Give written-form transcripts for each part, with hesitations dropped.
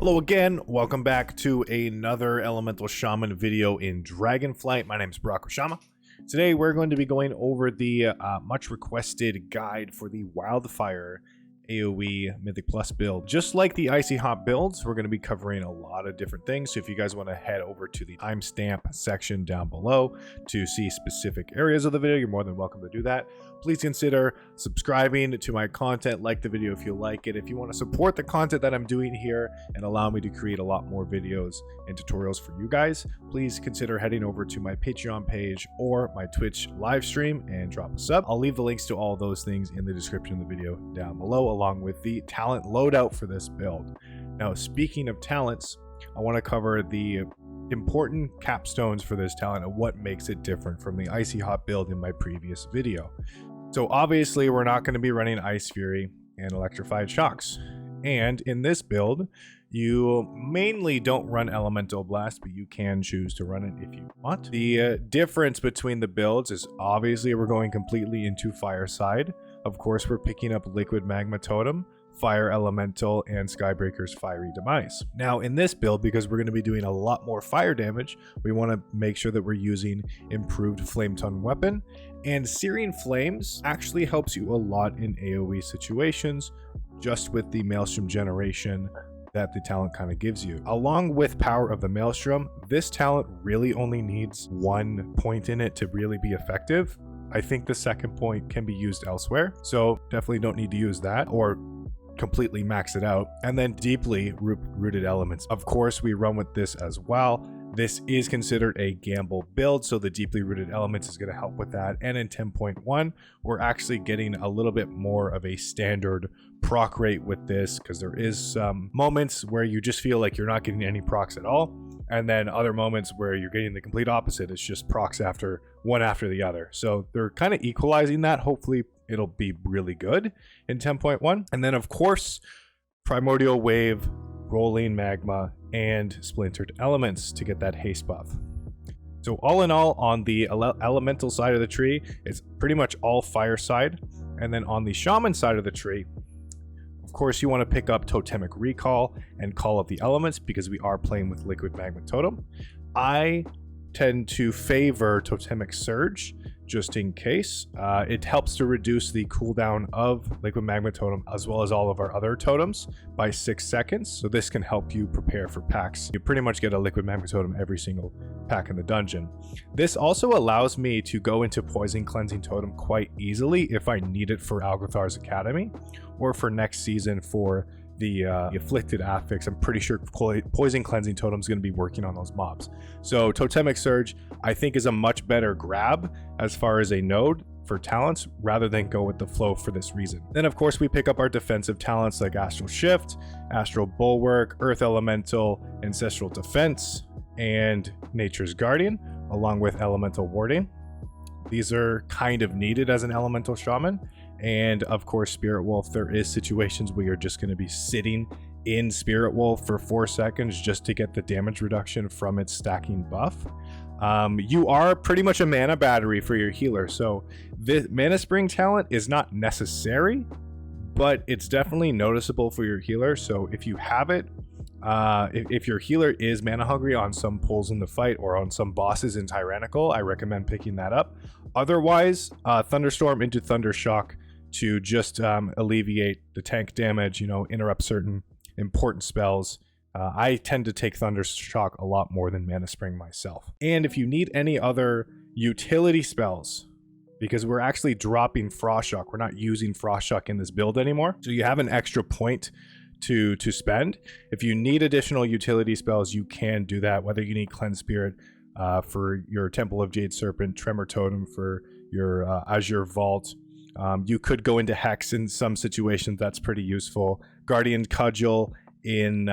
Hello again, welcome back to another Elemental Shaman video in Dragonflight. My name is Shaman. Today we're going to be going over the much requested guide for the Wildfire AoE Mythic Plus build. Just like the Icy Hot builds, we're going to be covering a lot of different things. So if you guys want to head over to the timestamp section down below to see specific areas of the video, you're more than welcome to do that. Please consider subscribing to my content, like the video if you like it. If you want to support the content that I'm doing here and allow me to create a lot more videos and tutorials for you guys, please consider heading over to my Patreon page or my Twitch live stream and drop a sub. I'll leave the links to all those things in the description of the video down below, along with the talent loadout for this build. Now, speaking of talents, I want to cover the important capstones for this talent and what makes it different from the Icy Hot build in my previous video. So obviously we're not going to be running Ice Fury and Electrified Shocks. And in this build, you mainly don't run Elemental Blast, but you can choose to run it if you want. The difference between the builds is obviously we're going completely into Fire side. Of course, we're picking up Liquid Magma Totem, Fire Elemental, and Skybreaker's Fiery Demise. Now in this build, because we're going to be doing a lot more fire damage, we want to make sure that we're using improved Flame Tongue Weapon, and Searing Flames actually helps you a lot in AoE situations, just with the Maelstrom generation that the talent kind of gives you. Along with Power of the Maelstrom, this talent really only needs 1 point in it to really be effective. I think the second point can be used elsewhere, so definitely don't need to use that or completely max it out. And then deeply rooted elements. Of course, we run with this as well. This is considered a gamble build, so the deeply rooted elements is going to help with that. And in 10.1, we're actually getting a little bit more of a standard proc rate with this, because there is some moments where you just feel like you're not getting any procs at all, and then other moments where you're getting the complete opposite. It's just procs after one after the other. So they're kind of equalizing that. Hopefully it'll be really good in 10.1. And then of course, Primordial Wave, Rolling Magma, and Splintered Elements to get that haste buff. So all in all, on the elemental side of the tree, it's pretty much all fire side. And then on the shaman side of the tree, of course, you want to pick up Totemic Recall and Call of the Elements, because we are playing with Liquid Magma Totem. I tend to favor Totemic Surge, just in case. It helps to reduce the cooldown of Liquid Magma Totem as well as all of our other totems by 6 seconds. So this can help you prepare for packs. You pretty much get a Liquid Magma Totem every single pack in the dungeon. This also allows me to go into Poison Cleansing Totem quite easily if I need it for Algothar's Academy or for next season for the Afflicted Affix. I'm pretty sure Poison Cleansing Totem is going to be working on those mobs. So Totemic Surge, I think, is a much better grab as far as a node for talents, rather than go with the flow for this reason. Then of course we pick up our defensive talents like Astral Shift, Astral Bulwark, Earth Elemental, Ancestral Defense, and Nature's Guardian, along with Elemental Warding. These are kind of needed as an Elemental Shaman. And of course, Spirit Wolf. There is situations where you're just going to be sitting in Spirit Wolf for 4 seconds just to get the damage reduction from its stacking buff. You are pretty much a mana battery for your healer, so the Mana Spring talent is not necessary, but it's definitely noticeable for your healer. So if you have it, if your healer is mana hungry on some pulls in the fight or on some bosses in Tyrannical, I recommend picking that up. Otherwise, Thunderstorm into Thundershock to just alleviate the tank damage, interrupt certain important spells. I tend to take Thundershock a lot more than Mana Spring myself. And if you need any other utility spells, because we're actually dropping Frost Shock, we're not using Frost Shock in this build anymore, so you have an extra point to spend. If you need additional utility spells, you can do that, whether you need Cleanse Spirit for your Temple of Jade Serpent, Tremor Totem for your Azure Vault. You could go into Hex in some situations. That's pretty useful. Guardian Cudgel in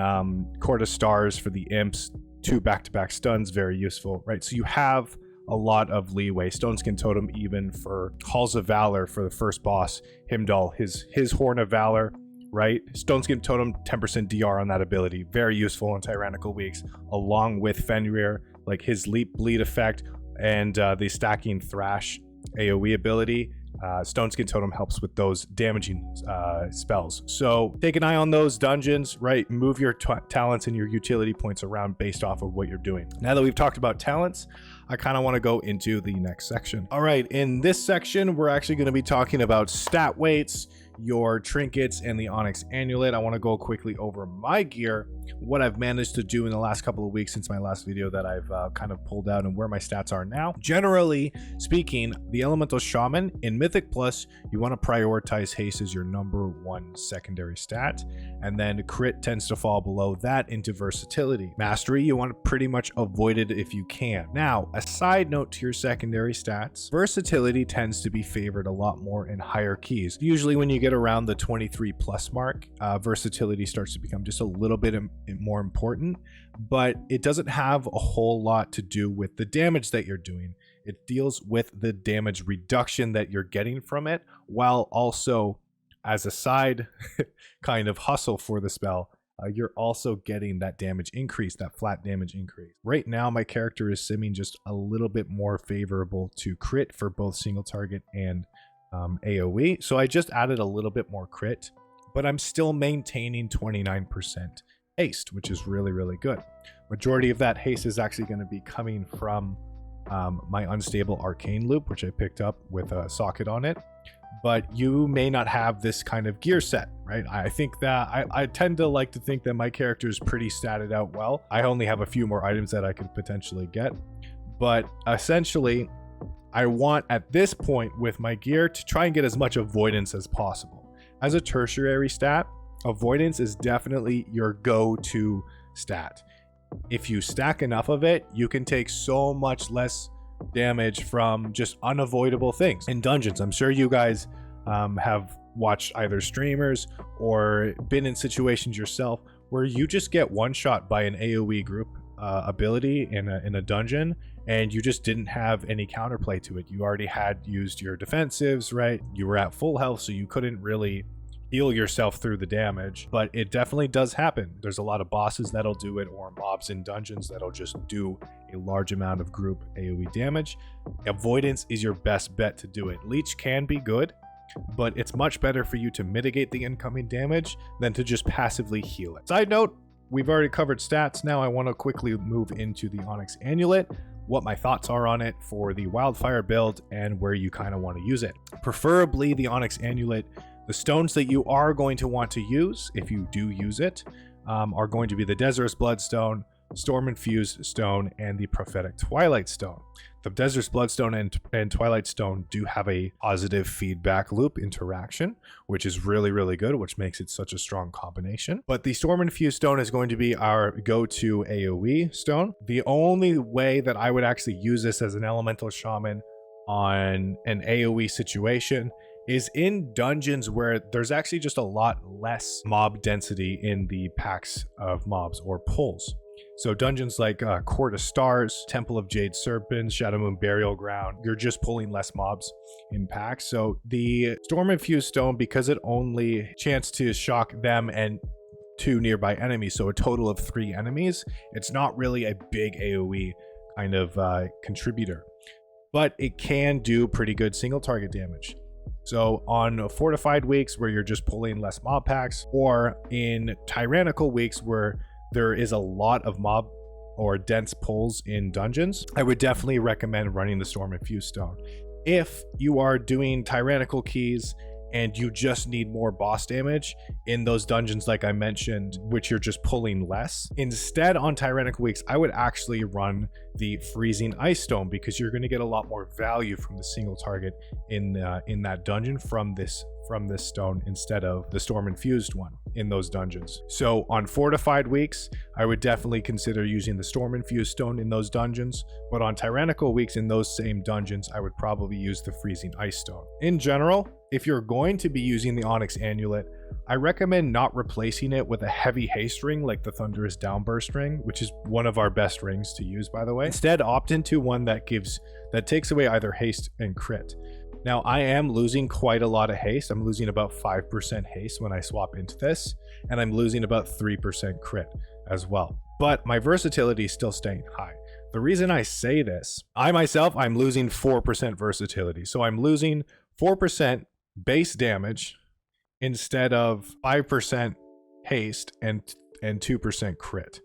Court of Stars for the imps. 2 back-to-back stuns, very useful, right? So you have a lot of leeway. Stoneskin Totem even for Halls of Valor for the first boss, Himdall, his Horn of Valor, right? Stoneskin Totem, 10% DR on that ability. Very useful in Tyrannical weeks, along with Fenrir, like his Leap Bleed effect and the Stacking Thrash AoE ability Stone Skin Totem helps with those damaging spells. So take an eye on those dungeons, right? Move your talents and your utility points around based off of what you're doing. Now that we've talked about talents, I kind of want to go into the next section. All right, in this section, we're actually going to be talking about stat weights, your trinkets, and the Onyx Annulet. I want to go quickly over my gear, what I've managed to do in the last couple of weeks since my last video that I've kind of pulled out, and where my stats are now. Generally speaking, the Elemental Shaman in Mythic Plus, you want to prioritize haste as your #1 secondary stat, and then crit tends to fall below that into versatility. Mastery, you want to pretty much avoid it if you can. Now, a side note to your secondary stats, versatility tends to be favored a lot more in higher keys. Usually when you get around the 23 plus mark, versatility starts to become just a little bit more important, but it doesn't have a whole lot to do with the damage that you're doing. It deals with the damage reduction that you're getting from it, while also, as a side kind of hustle for the spell, you're also getting that damage increase, that flat damage increase. Right now, my character is simming just a little bit more favorable to crit for both single target and AoE. So I just added a little bit more crit, but I'm still maintaining 29% haste, which is really, really good. Majority of that haste is actually going to be coming from my unstable arcane loop, which I picked up with a socket on it. But you may not have this kind of gear set, right? I think that I tend to like to think that my character is pretty statted out well. I only have a few more items that I could potentially get, but essentially I want at this point with my gear to try and get as much avoidance as possible. As a tertiary stat, avoidance is definitely your go-to stat. If you stack enough of it, you can take so much less damage from just unavoidable things. In dungeons, I'm sure you guys have watched either streamers or been in situations yourself where you just get one shot by an AoE group ability in a dungeon, and you just didn't have any counterplay to it. You already had used your defensives, right? You were at full health, so you couldn't really heal yourself through the damage, but it definitely does happen. There's a lot of bosses that'll do it, or mobs in dungeons that'll just do a large amount of group AoE damage. Avoidance is your best bet to do it. Leech can be good, but it's much better for you to mitigate the incoming damage than to just passively heal it. Side note, we've already covered stats. Now I want to quickly move into the Onyx Annulet, what my thoughts are on it for the Wildfire build, and where you kind of want to use it. Preferably the Onyx Annulet. The stones that you are going to want to use, if you do use it, are going to be the Deserous Bloodstone, Storm Infused Stone, and the Prophetic Twilight Stone. The Deserous Bloodstone and Twilight Stone do have a positive feedback loop interaction, which is really, really good, which makes it such a strong combination. But the Storm Infused Stone is going to be our go-to AoE stone. The only way that I would actually use this as an Elemental Shaman on an AoE situation is in dungeons where there's actually just a lot less mob density in the packs of mobs or pulls. So dungeons like Court of Stars, Temple of Jade Serpents, Shadow Moon Burial Ground, you're just pulling less mobs in packs. So the Storm Infused Stone, because it only chance to shock them and 2 nearby enemies, so a total of 3 enemies, it's not really a big AoE kind of contributor, but it can do pretty good single target damage. So on fortified weeks where you're just pulling less mob packs, or in tyrannical weeks where there is a lot of mob or dense pulls in dungeons, I would definitely recommend running the Storm Infused Stone. If you are doing tyrannical keys and you just need more boss damage in those dungeons like I mentioned, which you're just pulling less, instead on tyrannical weeks, I would actually run the Freezing Ice Stone, because you're going to get a lot more value from the single target in that dungeon from this stone instead of the Storm Infused one in those dungeons. So on fortified weeks, I would definitely consider using the Storm Infused Stone in those dungeons, but on tyrannical weeks in those same dungeons, I would probably use the Freezing Ice Stone. In general, if you're going to be using the Onyx Annulet, I recommend not replacing it with a heavy haste ring like the Thunderous Downburst ring, which is one of our best rings to use, by the way. Instead, opt into one that takes away either haste and crit. Now, I am losing quite a lot of haste. I'm losing about 5% haste when I swap into this, and I'm losing about 3% crit as well. But my versatility is still staying high. The reason I say this, I'm losing 4% versatility. So I'm losing 4% base damage instead of 5% haste and 2% crit.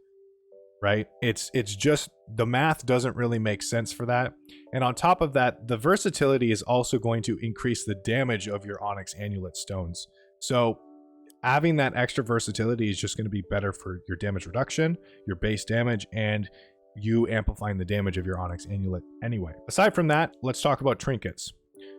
Right? It's just the math doesn't really make sense for that. And on top of that, the versatility is also going to increase the damage of your Onyx Annulet stones. So having that extra versatility is just going to be better for your damage reduction, your base damage, and you amplifying the damage of your Onyx Annulet anyway. Aside from that, let's talk about trinkets.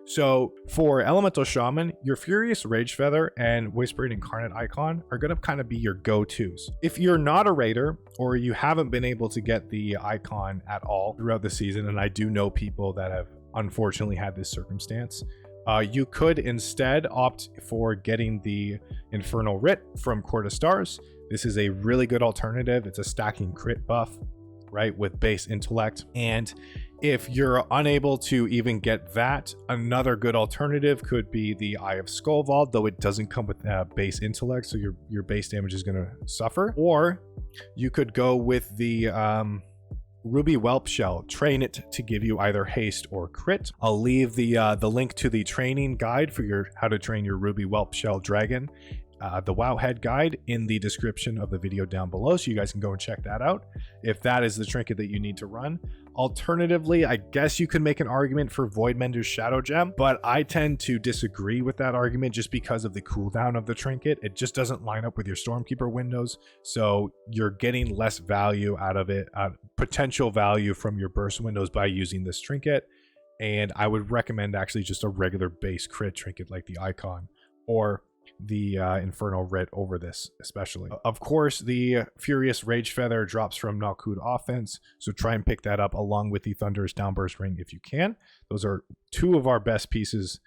So for Elemental Shaman, your Furious Rage Feather and Whispering Incarnate icon are going to kind of be your go-tos. If you're not a raider or you haven't been able to get the icon at all throughout the season, and I do know people that have unfortunately had this circumstance, you could instead opt for getting the Infernal Writ from Court of Stars. This is a really good alternative. It's a stacking crit buff, right, with base intellect. And if you're unable to even get that, another good alternative could be the Eye of Skullvald, though it doesn't come with base intellect, so your base damage is going to suffer. Or you could go with the Ruby Whelp Shell, train it to give you either haste or crit. I'll leave the link to the training guide for your how to train your Ruby Whelp Shell dragon, the WoW Head guide, in the description of the video down below, so you guys can go and check that out if that is the trinket that you need to run. Alternatively, I guess you could make an argument for Voidmender's Shadow Gem, but I tend to disagree with that argument just because of the cooldown of the trinket. It just doesn't line up with your Stormkeeper windows, so you're getting less value out of it, potential value from your burst windows by using this trinket. And I would recommend actually just a regular base crit trinket like the icon or the Infernal Writ over this especially. Of course, the Furious Rage Feather drops from Nalkud Offense, so try and pick that up along with the Thunderous Downburst Ring if you can. Those are two of our best pieces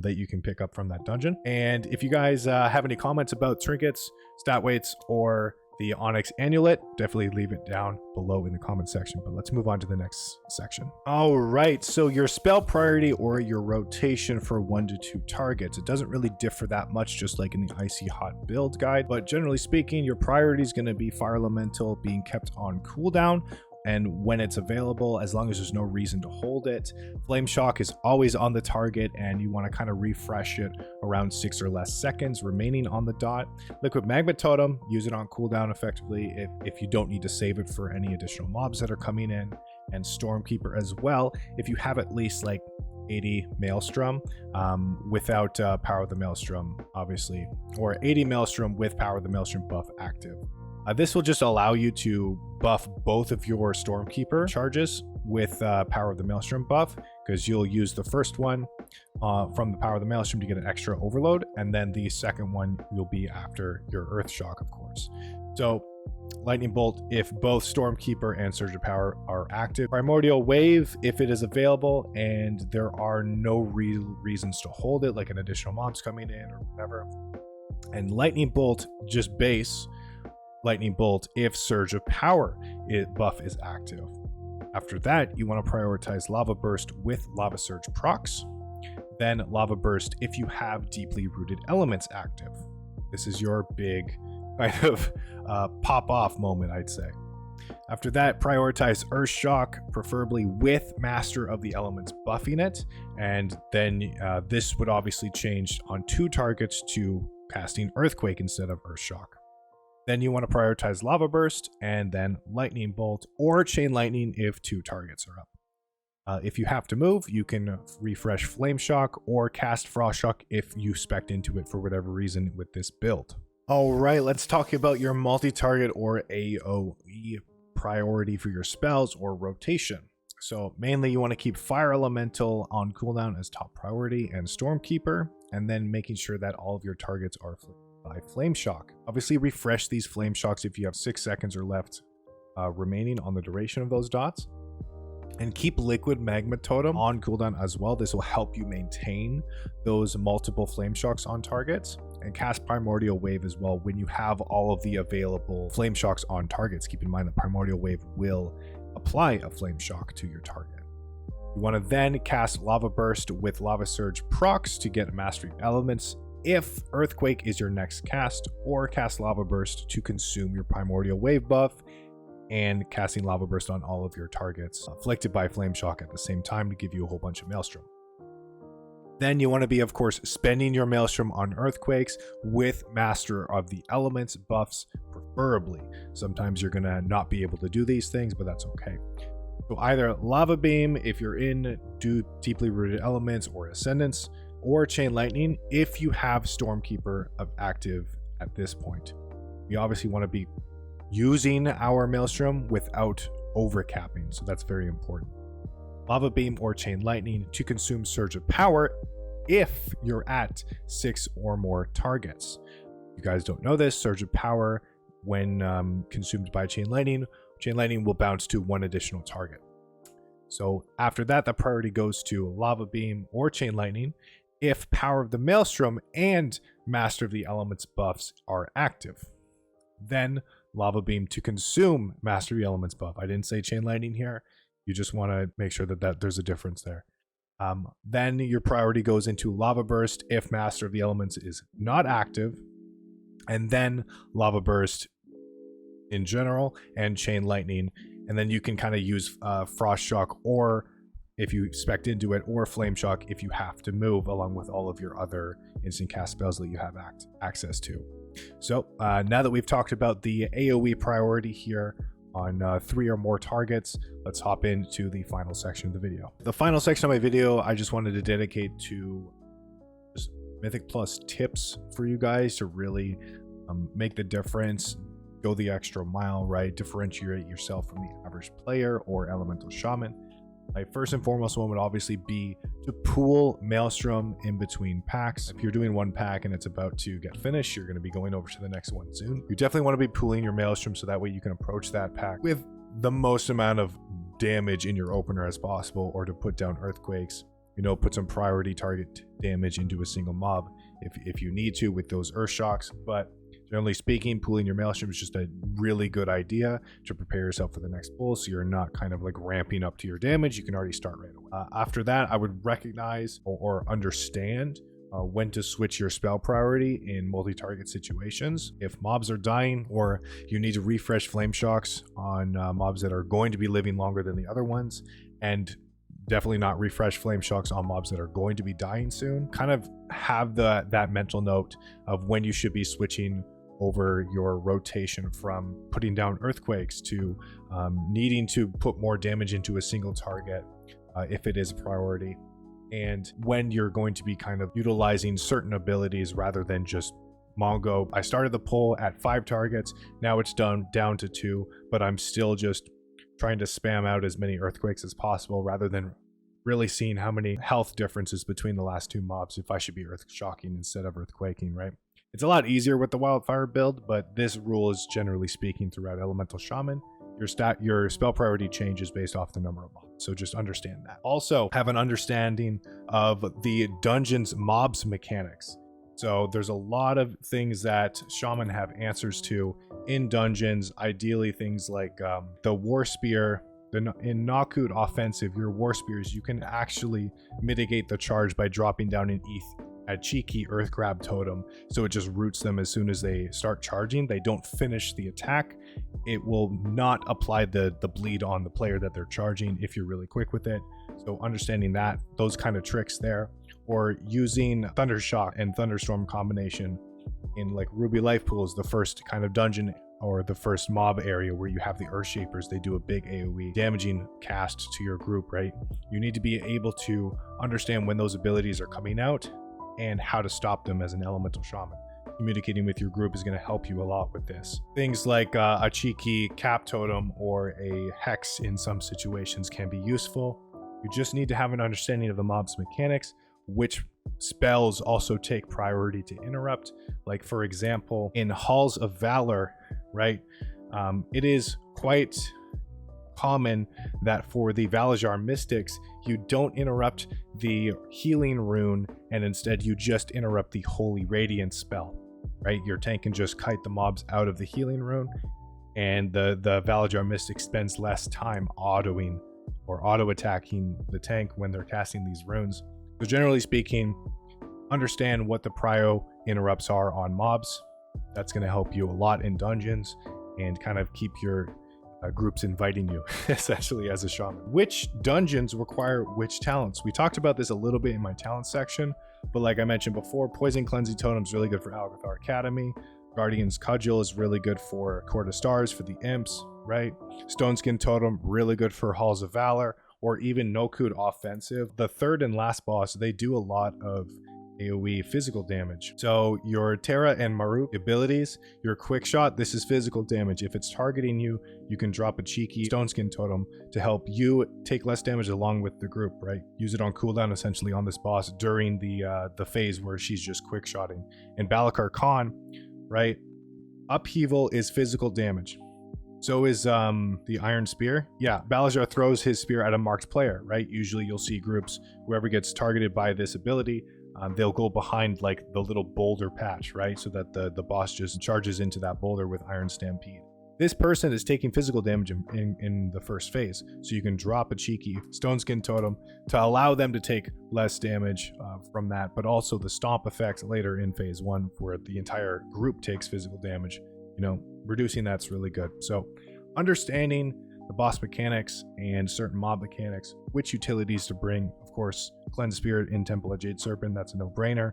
that you can pick up from that dungeon. And if you guys have any comments about trinkets, stat weights, or the Onyx Annulet, definitely leave it down below in the comment section. But let's move on to the next section. All right, so your spell priority or your rotation for 1 to 2 targets, it doesn't really differ that much, just like in the Icy Hot build guide. But generally speaking, your priority is going to be Fire Elemental being kept on cooldown, and when it's available, as long as there's no reason to hold it. Flame Shock is always on the target, and you want to kind of refresh it around 6 or less seconds remaining on the dot. Liquid Magma Totem, use it on cooldown effectively if you don't need to save it for any additional mobs that are coming in. And Stormkeeper as well, if you have at least like 80 Maelstrom without Power of the Maelstrom, obviously, or 80 Maelstrom with Power of the Maelstrom buff active. This will just allow you to buff both of your Stormkeeper charges with Power of the Maelstrom buff, because you'll use the first one from the Power of the Maelstrom to get an extra overload, and then the second one will be after your Earth Shock, of course. So Lightning Bolt if both Stormkeeper and Surge of Power are active. Primordial Wave if it is available and there are no real reasons to hold it, like an additional mobs coming in or whatever. And Lightning Bolt, just base Lightning Bolt if Surge of Power buff is active. After that, you want to prioritize Lava Burst with Lava Surge procs. Then Lava Burst if you have Deeply Rooted Elements active. This is your big kind of pop-off moment, I'd say. After that, prioritize Earth Shock, preferably with Master of the Elements buffing it. And then this would obviously change on 2 targets to casting Earthquake instead of Earth Shock. Then you want to prioritize Lava Burst, and then Lightning Bolt or Chain Lightning if 2 targets are up. If you have to move, you can refresh Flame Shock or cast Frost Shock if you spec'd into it for whatever reason with this build. All right, let's talk about your multi-target or AoE priority for your spells or rotation. So mainly you want to keep Fire Elemental on cooldown as top priority and Stormkeeper, and then making sure that all of your targets are by Flame Shock. Obviously refresh these Flame Shocks if you have 6 seconds or left remaining on the duration of those dots. And keep Liquid Magma Totem on cooldown as well. This will help you maintain those multiple Flame Shocks on targets. And cast Primordial Wave as well when you have all of the available Flame Shocks on targets. Keep in mind that Primordial Wave will apply a Flame Shock to your target. You want to then cast Lava Burst with Lava Surge procs to get Mastery of Elements if Earthquake is your next cast, or cast Lava Burst to consume your Primordial Wave buff, and casting Lava Burst on all of your targets afflicted by Flame Shock at the same time to give you a whole bunch of Maelstrom. Then you want to be, of course, spending your Maelstrom on Earthquakes with Master of the Elements buffs, preferably. Sometimes you're going to not be able to do these things, but that's okay. So either Lava Beam if you're in Deeply Rooted Elements or Ascendance, or Chain Lightning if you have Stormkeeper active at this point. We obviously want to be using our Maelstrom without overcapping, so that's very important. Lava Beam or Chain Lightning to consume Surge of Power if you're at 6 or more targets. If you guys don't know this, Surge of Power, when consumed by Chain Lightning will bounce to 1 additional target. So after that, the priority goes to Lava Beam or Chain Lightning if Power of the Maelstrom and Master of the Elements buffs are active. Then Lava Beam to consume Master of the Elements buff. I didn't say Chain Lightning here. You just want to make sure that there's a difference there. Then your priority goes into Lava Burst if Master of the Elements is not active. And then Lava Burst in general and Chain Lightning. And then you can kind of use Frost Shock, or if you spec into it, or Flame Shock if you have to move, along with all of your other instant cast spells that you have access to. So now that we've talked about the AoE priority here on 3 or more targets, let's hop into the final section of the video. The final section of my video I just wanted to dedicate to just Mythic Plus tips for you guys to really make the difference, go the extra mile, right? Differentiate yourself from the average player or elemental shaman. My first and foremost one would obviously be to pool Maelstrom in between packs. If you're doing one pack and it's about to get finished, you're going to be going over to the next one soon. You definitely want to be pooling your Maelstrom so that way you can approach that pack with the most amount of damage in your opener as possible, or to put down Earthquakes, you know, put some priority target damage into a single mob if you need to with those Earth Shocks. But generally speaking, pooling your Maelstrom is just a really good idea to prepare yourself for the next pull, so you're not kind of like ramping up to your damage. You can already start right away. After that, I would recognize or understand when to switch your spell priority in multi-target situations. If mobs are dying, or you need to refresh Flame Shocks on mobs that are going to be living longer than the other ones, and definitely not refresh Flame Shocks on mobs that are going to be dying soon. Kind of have that mental note of when you should be switching over your rotation from putting down Earthquakes to needing to put more damage into a single target if it is a priority, and when you're going to be kind of utilizing certain abilities rather than just Mongo. I started the pull at 5 targets, now it's down to 2, but I'm still just trying to spam out as many Earthquakes as possible rather than really seeing how many health differences between the last 2 mobs if I should be Earth Shocking instead of Earthquaking, right? It's a lot easier with the Wildfire build, but this rule is generally speaking throughout Elemental Shaman. Your spell priority changes based off the number of mobs, so just understand that. Also, have an understanding of the dungeon's mobs mechanics. So there's a lot of things that Shaman have answers to in dungeons, ideally things like the War Spear. In Knockout Offensive, your War Spears, you can actually mitigate the charge by dropping down an ETH a cheeky Earth Grab totem, so it just roots them as soon as they start charging. They don't finish the attack. It will not apply the bleed on the player that they're charging if you're really quick with it. So understanding that, those kind of tricks there, or using Thundershock and Thunderstorm combination in like Ruby Life Pools, the first kind of dungeon or the first mob area where you have the Earth Shapers. They do a big AoE damaging cast to your group, right? You need to be able to understand when those abilities are coming out and how to stop them as an elemental shaman. Communicating with your group is going to help you a lot with this. Things like a cheeky cap totem or a hex in some situations can be useful. You just need to have an understanding of the mob's mechanics, which spells also take priority to interrupt. Like for example, in Halls of Valor, right? It is quite common that for the Valajar Mystics, you don't interrupt the healing rune, and instead you just interrupt the Holy Radiance spell, right? Your tank can just kite the mobs out of the healing rune, and the Valajar Mystic spends less time autoing or auto-attacking the tank when they're casting these runes. So generally speaking, understand what the prio interrupts are on mobs. That's going to help you a lot in dungeons and kind of keep your groups inviting you essentially as a shaman. Which dungeons require which talents? We talked about this a little bit in my talent section, but like I mentioned before, Poison Cleansing Totem is really good for Algathar Academy. Guardian's Cudgel is really good for Court of Stars for the imps, right? Stoneskin Totem, really good for Halls of Valor, or even Nokud Offensive. The third and last boss, they do a lot of AoE physical damage. So your Terra and Maruk abilities, your quick shot, this is physical damage. If it's targeting you, you can drop a cheeky Stoneskin Totem to help you take less damage along with the group, right? Use it on cooldown essentially on this boss during the phase where she's just quick shotting. And Balakar Khan, right? Upheaval is physical damage. So is the Iron Spear. Yeah, Balazar throws his spear at a marked player, right? Usually you'll see groups, whoever gets targeted by this ability, they'll go behind like the little boulder patch, right? So that the boss just charges into that boulder with Iron Stampede. This person is taking physical damage in the first phase. So you can drop a cheeky Stoneskin Totem to allow them to take less damage from that, but also the stomp effect later in phase 1 where the entire group takes physical damage. You know, reducing that's really good. So understanding the boss mechanics and certain mob mechanics, which utilities to bring, of course, Cleanse Spirit in Temple of Jade Serpent, that's a no-brainer.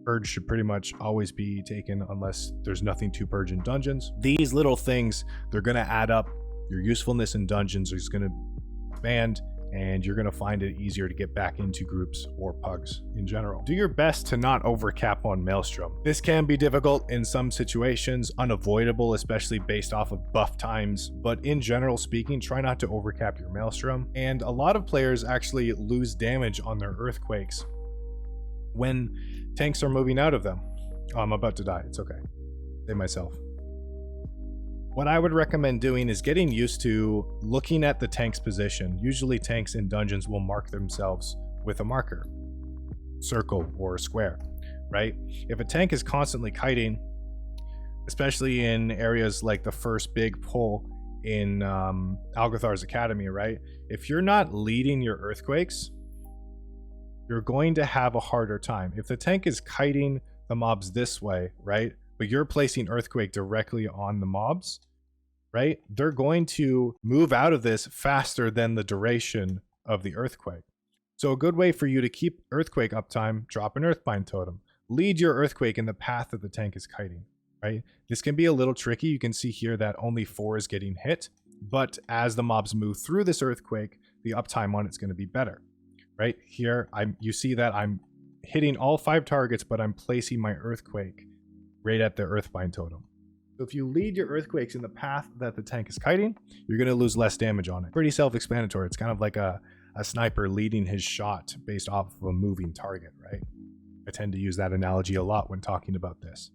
Purge should pretty much always be taken unless there's nothing to purge in dungeons. These little things, they're going to add up. Your usefulness in dungeons is going to expand, and you're going to find it easier to get back into groups or pugs in general. Do your best to not overcap on Maelstrom. This can be difficult in some situations, unavoidable, especially based off of buff times, but in general speaking, try not to overcap your Maelstrom. And a lot of players actually lose damage on their earthquakes when tanks are moving out of them. Oh, I'm about to die. It's okay. Save myself. What I would recommend doing is getting used to looking at the tank's position. Usually tanks in dungeons will mark themselves with a marker, circle or square, right? If a tank is constantly kiting, especially in areas like the first big pull in Algathar's Academy, right? If you're not leading your earthquakes, you're going to have a harder time. If the tank is kiting the mobs this way, right? But you're placing earthquake directly on the mobs, right? They're going to move out of this faster than the duration of the earthquake. So a good way for you to keep earthquake uptime, drop an Earthbind Totem. Lead your earthquake in the path that the tank is kiting, right? This can be a little tricky. You can see here that only 4 is getting hit, but as the mobs move through this earthquake, the uptime on it's going to be better, right? Here, you see that I'm hitting all 5 targets, but I'm placing my earthquake right at the Earthbind Totem. So if you lead your earthquakes in the path that the tank is kiting, you're going to lose less damage on it. Pretty self-explanatory. It's kind of like a sniper leading his shot based off of a moving target, right? I tend to use that analogy a lot when talking about this.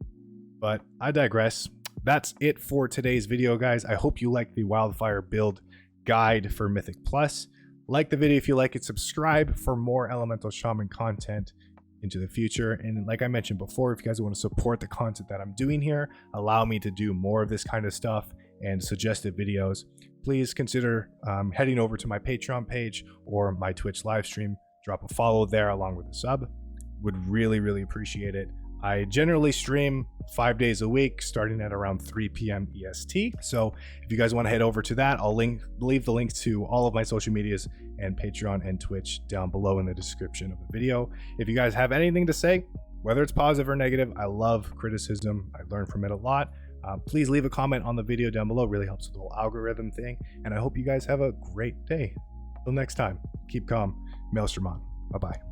But I digress. That's it for today's video, guys. I hope you liked the WIldfire build guide for Mythic Plus. Like the video if you like it, subscribe for more Elemental Shaman content into the future. And like I mentioned before, if you guys want to support the content that I'm doing here, allow me to do more of this kind of stuff and suggested videos, please consider heading over to my Patreon page or my Twitch live stream. Drop a follow there along with a sub. Would really appreciate it. I generally stream 5 days a week starting at around 3 p.m. EST. So if you guys want to head over to that, I'll leave the links to all of my social medias and Patreon and Twitch down below in the description of the video. If you guys have anything to say, whether it's positive or negative, I love criticism. I learn from it a lot. Please leave a comment on the video down below. It really helps with the whole algorithm thing. And I hope you guys have a great day. Till next time, keep calm. Maelstrom on. Bye-bye.